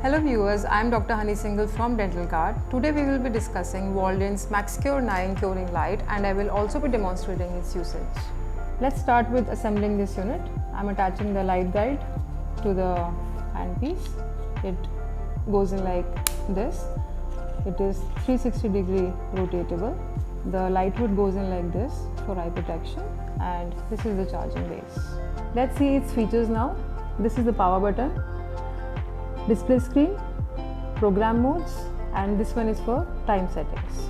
Hello viewers, I am Dr. Honey Singhal from Dentalkart. Today we will be discussing Waldent's Maxcure 9 curing light and I will also be demonstrating its usage. Let's start with assembling this unit. I am attaching the light guide to the handpiece. It goes in like this. It is 360-degree rotatable. The light hood goes in like this for eye protection, and this is the charging base. Let's see its features now. This is the power button, display screen, program modes, and this one is for time settings.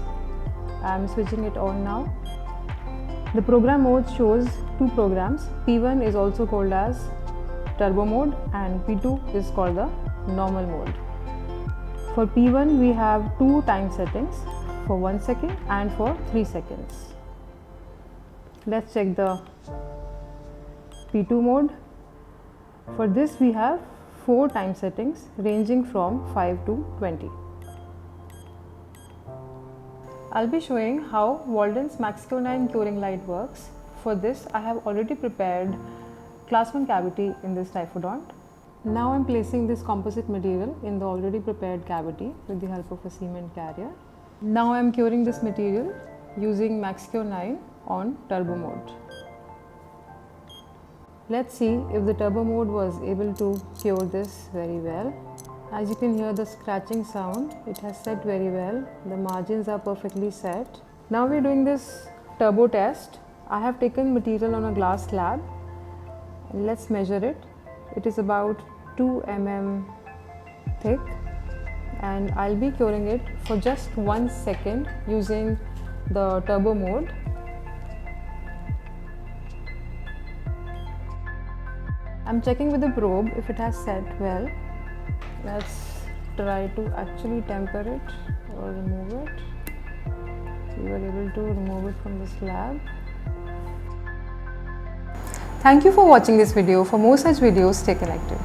I am switching it on now. The program mode shows two programs. P1 is also called as turbo mode and P2 is called the normal mode. For P1 we have two time settings, for 1 second and for 3 seconds. Let's check the P2 mode. For this we have 4 time settings ranging from 5 to 20. I'll be showing how Waldent's Maxcure 9 curing light works. For this I have already prepared class 1 cavity in this typhodont. Now I'm placing this composite material in the already prepared cavity with the help of a cement carrier. Now I'm curing this material using Maxcure 9 on turbo mode. Let's see if the turbo mode was able to cure this very well. As you can hear the scratching sound, it has set very well. The margins are perfectly set. Now we're doing this turbo test. I have taken material on a glass slab. Let's measure it. It is about 2 mm thick, and I'll be curing it for just 1 second using the turbo mode. I'm checking with the probe if it has set well. Let's try to actually temper it or remove it. We were able to remove it from the slab. Thank you for watching this video. For more such videos, stay connected.